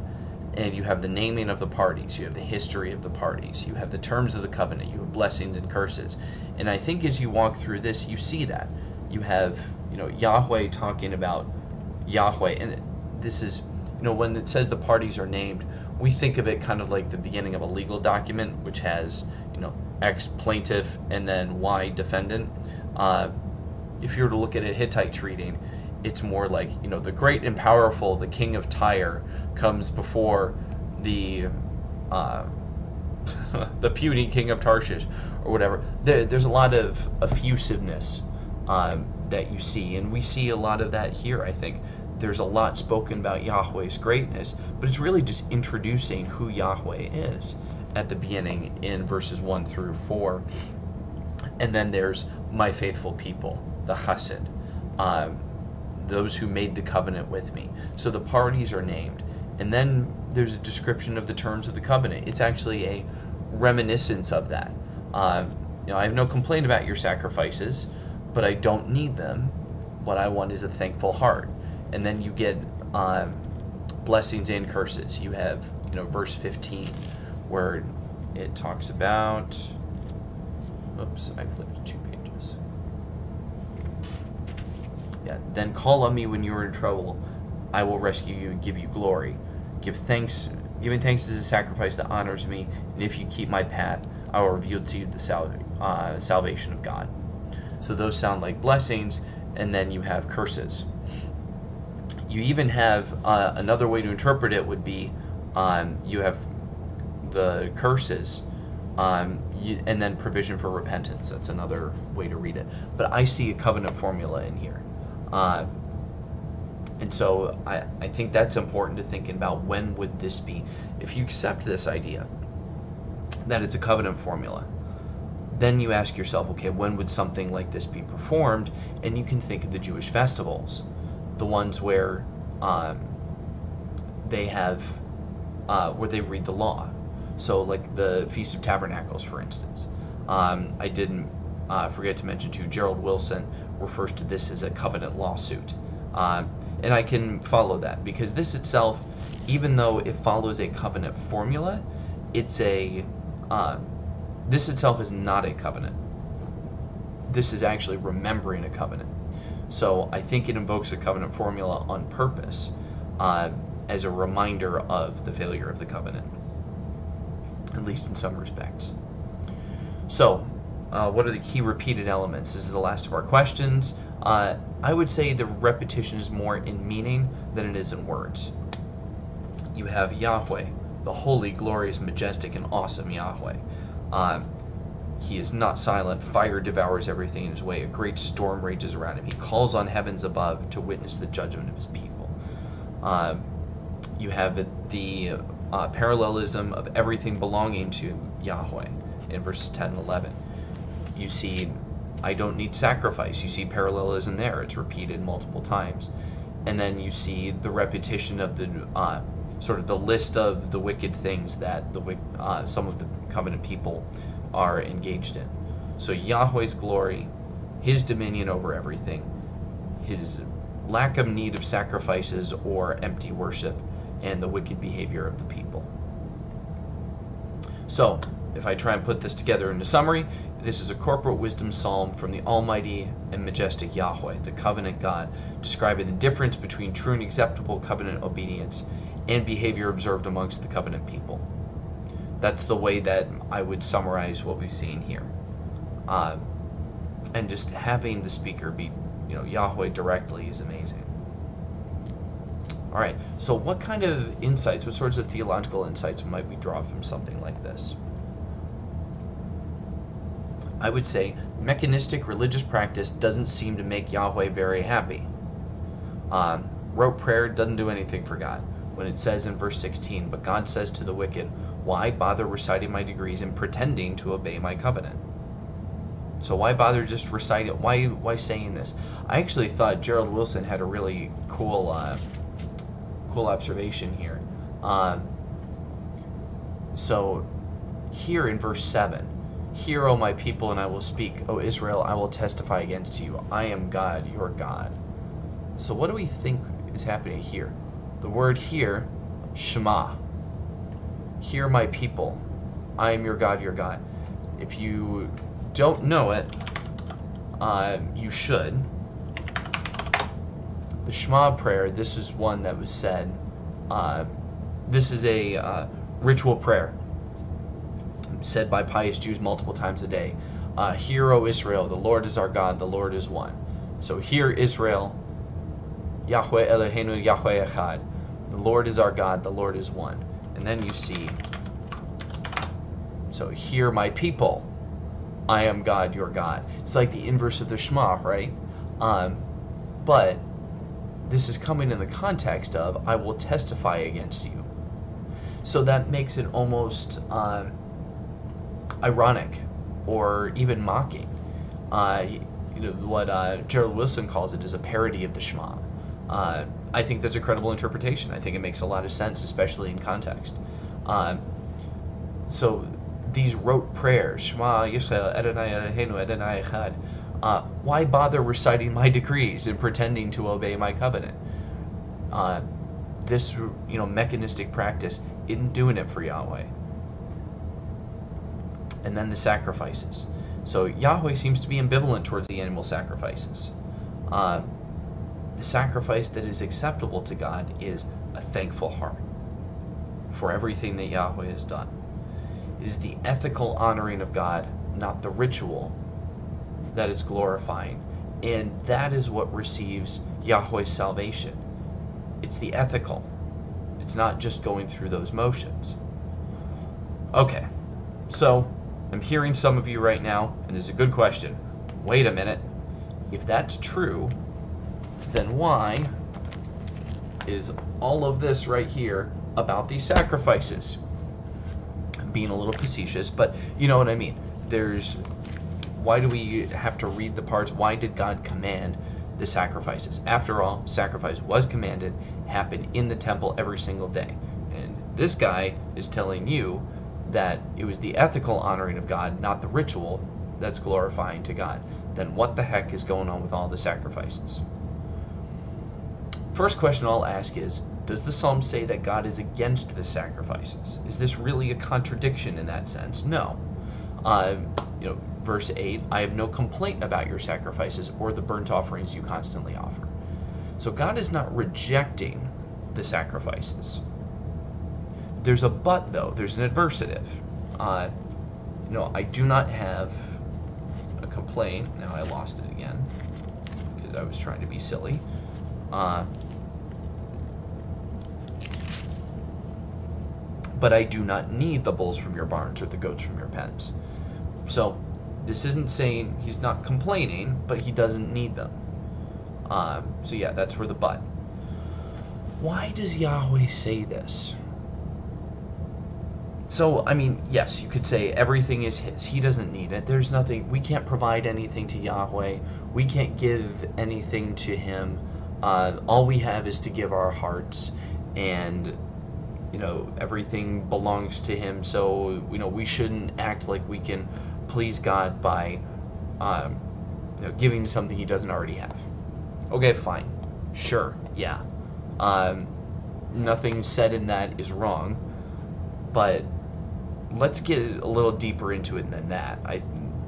And you have the naming of the parties, you have the history of the parties, you have the terms of the covenant, you have blessings and curses. And I think as you walk through this, you see that. You have, Yahweh talking about Yahweh. And this is, when it says the parties are named, we think of it kind of like the beginning of a legal document, which has, X plaintiff and then Y defendant. If you were to look at a Hittite treating, it's more like, the great and powerful, the king of Tyre, comes before the the puny king of Tarshish, or whatever. There's a lot of effusiveness that you see, and we see a lot of that here, I think. There's a lot spoken about Yahweh's greatness, but it's really just introducing who Yahweh is at the beginning in verses 1 through 4. And then there's my faithful people, the chesed, those who made the covenant with me. So the parties are named. And then there's a description of the terms of the covenant. It's actually a reminiscence of that. I have no complaint about your sacrifices, but I don't need them. What I want is a thankful heart. And then you get blessings and curses. You have, verse 15, where it talks about... Oops, I flipped 2 pages. Yeah, then call on me when you are in trouble. I will rescue you and give you glory. Giving thanks is a sacrifice that honors me, and if you keep my path, I will reveal to you the salvation of God. So those sound like blessings, and then you have curses. You even have another way to interpret it would be you have the curses and then provision for repentance. That's another way to read it. But I see a covenant formula in here. And so I think that's important to think about. When would this be? If you accept this idea that it's a covenant formula, then you ask yourself, okay, when would something like this be performed? And you can think of the Jewish festivals, the ones where they have, where they read the law. So like the Feast of Tabernacles, for instance. I didn't forget to mention too, Gerald Wilson refers to this as a covenant lawsuit. And I can follow that, because this itself, even though it follows a covenant formula, it's a this itself is not a covenant. This is actually remembering a covenant. So I think it invokes a covenant formula on purpose as a reminder of the failure of the covenant, at least in some respects. So what are the key repeated elements? This is the last of our questions. I would say the repetition is more in meaning than it is in words. You have Yahweh, the holy, glorious, majestic, and awesome Yahweh. He is not silent. Fire devours everything in his way. A great storm rages around him. He calls on heavens above to witness the judgment of his people. You have the parallelism of everything belonging to Yahweh in verses 10 and 11. You see, I don't need sacrifice. You see parallelism there. It's repeated multiple times. And then you see the repetition of the sort of the list of the wicked things that some of the covenant people are engaged in. So Yahweh's glory, his dominion over everything, his lack of need of sacrifices or empty worship, and the wicked behavior of the people. So, if I try and put this together into summary, this is a corporate wisdom psalm from the almighty and majestic Yahweh, the covenant God, describing the difference between true and acceptable covenant obedience and behavior observed amongst the covenant people. That's the way that I would summarize what we've seen here. And just having the speaker be, Yahweh directly is amazing. All right, so what kind of insights, what sorts of theological insights might we draw from something like this? I would say mechanistic religious practice doesn't seem to make Yahweh very happy. Rote prayer doesn't do anything for God. When it says in verse 16, but God says to the wicked, why bother reciting my decrees and pretending to obey my covenant? So why bother just reciting it? Why saying this? I actually thought Gerald Wilson had a really cool observation here. So here in verse 7, hear, O my people, and I will speak. O Israel, I will testify against you. I am God, your God. So what do we think is happening here? The word here, Shema. Hear my people. I am your God, your God. If you don't know it, you should. The Shema prayer, this is one that was said. This is a ritual prayer said by pious Jews multiple times a day. Hear, O Israel, the Lord is our God, the Lord is one. So hear, Israel, Yahweh Eloheinu, Yahweh Echad. The Lord is our God, the Lord is one. And then you see, so hear my people, I am God, your God. It's like the inverse of the Shema, right? But this is coming in the context of, I will testify against you. So that makes it almost ironic or even mocking. What Gerald Wilson calls it is a parody of the Shema. I think that's a credible interpretation. I think it makes a lot of sense, especially in context. So these rote prayers, Shema Yisrael, Adonai Eloheinu, Adonai Echad, why bother reciting my decrees and pretending to obey my covenant? This mechanistic practice isn't doing it for Yahweh. And then the sacrifices. So Yahweh seems to be ambivalent towards the animal sacrifices. The sacrifice that is acceptable to God is a thankful heart for everything that Yahweh has done. It is the ethical honoring of God, not the ritual, that is glorifying. And that is what receives Yahweh's salvation. It's the ethical. It's not just going through those motions. Okay, so I'm hearing some of you right now, and there's a good question. Wait a minute. If that's true, then why is all of this right here about these sacrifices? I'm being a little facetious, but you know what I mean. Why do we have to read the parts? Why did God command the sacrifices? After all, sacrifice was commanded, happened in the temple every single day. And this guy is telling you that it was the ethical honoring of God, not the ritual, that's glorifying to God. Then what the heck is going on with all the sacrifices? First question I'll ask is, does the psalm say that God is against the sacrifices? Is this really a contradiction in that sense? No. Uh, verse 8, I have no complaint about your sacrifices or the burnt offerings you constantly offer. So God is not rejecting the sacrifices. There's a but, though. There's an adversative. I do not have a complaint. Now I lost it again because I was trying to be silly. But I do not need the bulls from your barns or the goats from your pens. So this isn't saying he's not complaining, but he doesn't need them. So yeah, that's where the but. Why does Yahweh say this? So, I mean, yes, you could say everything is his. He doesn't need it. There's nothing, we can't provide anything to Yahweh. We can't give anything to him. All we have is to give our hearts, and everything belongs to him. So, we shouldn't act like we can please God by giving something he doesn't already have. Okay, fine. Sure, yeah. Nothing said in that is wrong, but let's get a little deeper into it than that.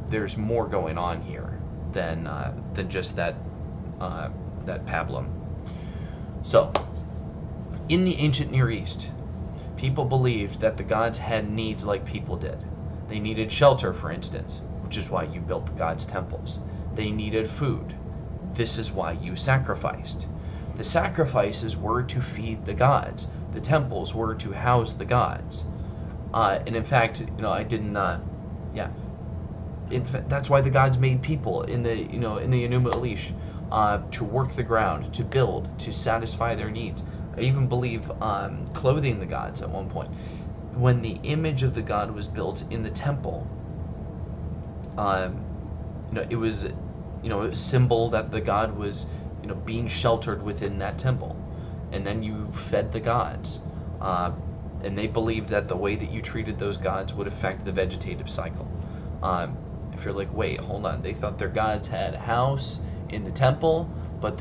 There's more going on here than just that pablum. So, in the ancient Near East, people believed that the gods had needs like people did. They needed shelter, for instance, which is why you built the gods' temples. They needed food. This is why you sacrificed. The sacrifices were to feed the gods. The temples were to house the gods. And in fact, I didn't. That's why the gods made people in the Enuma Elish, to work the ground, to build, to satisfy their needs. I even believe clothing the gods at one point. When the image of the god was built in the temple, it was a symbol that the god was being sheltered within that temple, and then you fed the gods. And they believed that the way that you treated those gods would affect the vegetative cycle. If you're like, wait, hold on, they thought their gods had a house in the temple, but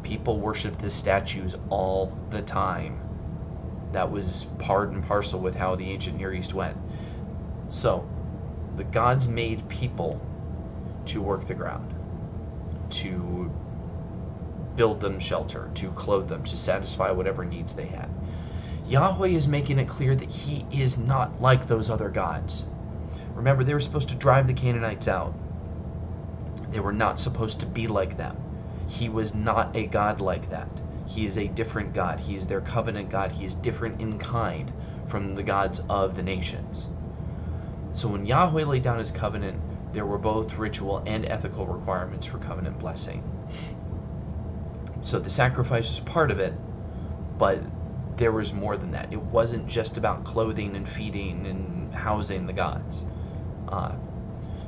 people worshipped the statues all the time. That was part and parcel with how the ancient Near East went. So, the gods made people to work the ground, to build them shelter, to clothe them, to satisfy whatever needs they had. Yahweh is making it clear that he is not like those other gods. Remember, they were supposed to drive the Canaanites out. They were not supposed to be like them. He was not a god like that. He is a different God. He is their covenant God. He is different in kind from the gods of the nations. So when Yahweh laid down his covenant, there were both ritual and ethical requirements for covenant blessing. So the sacrifice was part of it, but there was more than that. It wasn't just about clothing and feeding and housing the gods.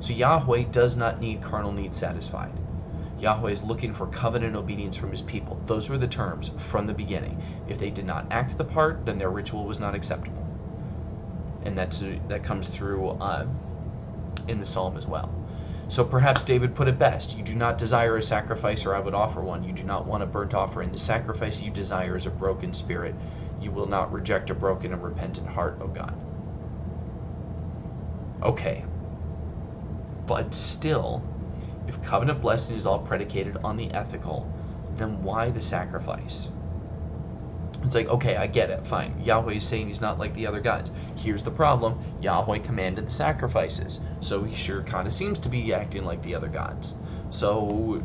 So Yahweh does not need carnal needs satisfied. Yahweh is looking for covenant obedience from his people. Those were the terms from the beginning. If they did not act the part, then their ritual was not acceptable. And that comes through in the psalm as well. So perhaps David put it best: you do not desire a sacrifice, or I would offer one. You do not want a burnt offering. The sacrifice you desire is a broken spirit. You will not reject a broken and repentant heart, O God. Okay. But still, if covenant blessing is all predicated on the ethical, then why the sacrifice? It's like, okay, I get it, fine. Yahweh is saying he's not like the other gods. Here's the problem: Yahweh commanded the sacrifices, so he sure kind of seems to be acting like the other gods. So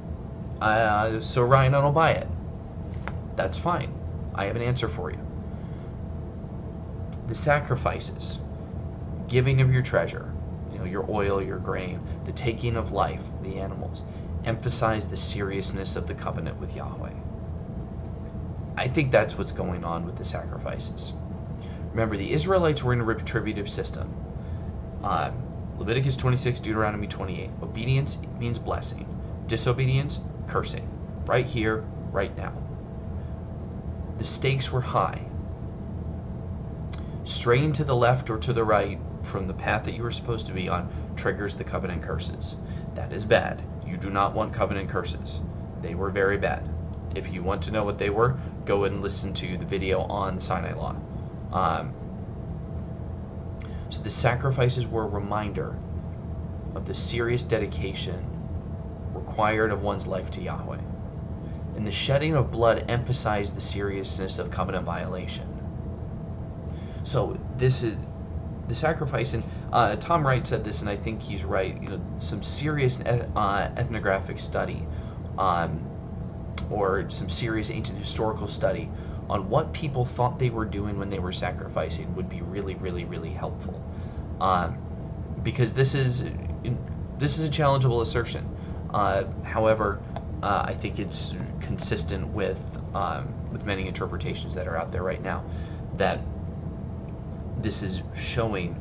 Ryan, I don't buy it. That's fine. I have an answer for you. The sacrifices, giving of your treasure, your oil, your grain, the taking of life, the animals, emphasize the seriousness of the covenant with Yahweh. I think that's what's going on with the sacrifices. Remember, the Israelites were in a retributive system. Leviticus 26, Deuteronomy 28. Obedience means blessing. Disobedience, cursing. Right here, right now. The stakes were high. Straying to the left or to the right from the path that you were supposed to be on triggers the covenant curses. That is bad. You do not want covenant curses. They were very bad. If you want to know what they were, go and listen to the video on the Sinai Law. So the sacrifices were a reminder of the serious dedication required of one's life to Yahweh. And the shedding of blood emphasized the seriousness of covenant violation. So this is the sacrifice, and Tom Wright said this, and I think he's right. Some serious ethnographic study, or some serious ancient historical study on what people thought they were doing when they were sacrificing would be really, really, really helpful. Because this is a challengeable assertion. However, I think it's consistent with many interpretations that are out there right now, that this is showing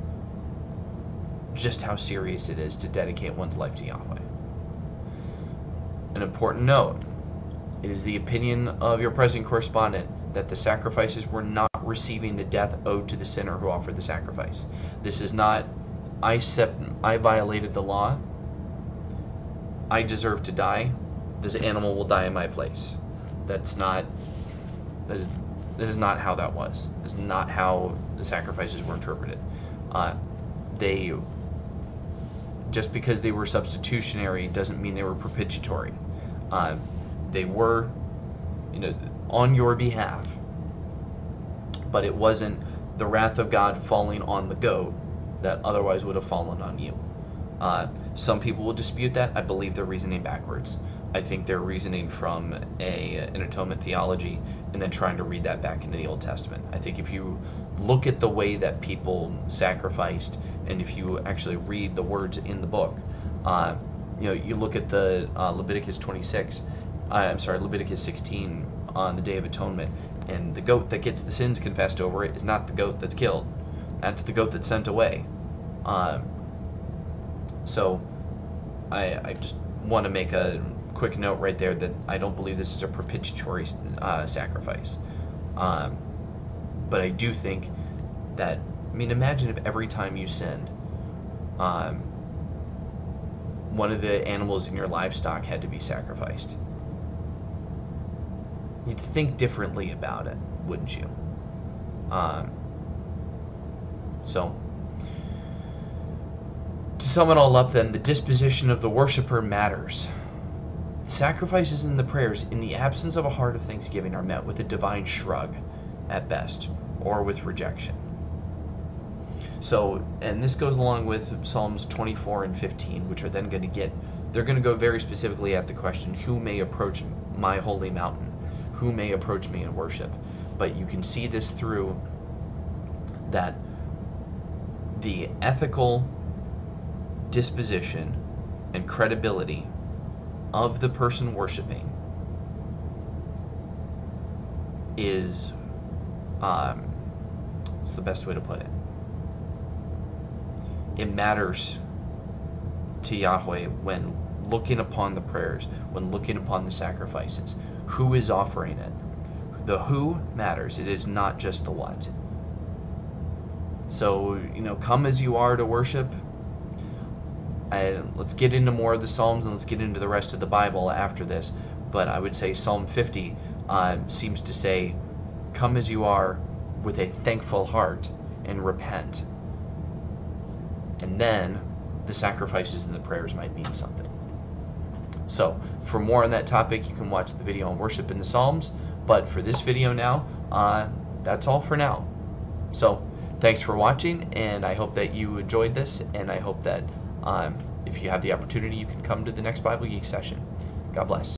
just how serious it is to dedicate one's life to Yahweh. An important note: it is the opinion of your present correspondent that the sacrifices were not receiving the death owed to the sinner who offered the sacrifice. This is not, I violated the law, I deserve to die, this animal will die in my place. This is not how that was. This is not how the sacrifices were interpreted. Just because they were substitutionary doesn't mean they were propitiatory. They were, on your behalf, but it wasn't the wrath of God falling on the goat that otherwise would have fallen on you. Some people will dispute that. I believe they're reasoning backwards. I think they're reasoning from an atonement theology and then trying to read that back into the Old Testament. I think if you look at the way that people sacrificed, and if you actually read the words in the book, you look at the Leviticus 16 on the Day of Atonement, and the goat that gets the sins confessed over it is not the goat that's killed. That's the goat that's sent away. So I just want to make a quick note right there that I don't believe this is a propitiatory sacrifice. But I do think that, imagine if every time you sinned, one of the animals in your livestock had to be sacrificed. You'd think differently about it, wouldn't you? So, to sum it all up then, the disposition of the worshiper matters. Sacrifices and the prayers, in the absence of a heart of thanksgiving, are met with a divine shrug, at best, or with rejection. So, and this goes along with Psalms 24 and 15, which are then going to go very specifically at the question, who may approach my holy mountain? Who may approach me in worship? But you can see this through that the ethical disposition and credibility of the person worshiping is, what's the best way to put it? It matters to Yahweh when looking upon the prayers, when looking upon the sacrifices. Who is offering it? The who matters. It is not just the what. So, come as you are to worship. Let's get into more of the Psalms, and let's get into the rest of the Bible after this. But I would say Psalm 50 seems to say, come as you are with a thankful heart and repent. And then the sacrifices and the prayers might mean something. So, for more on that topic, you can watch the video on worship in the Psalms. But for this video now, that's all for now. So, thanks for watching, and I hope that you enjoyed this, and I hope that if you have the opportunity, you can come to the next Bible Geeks session. God bless.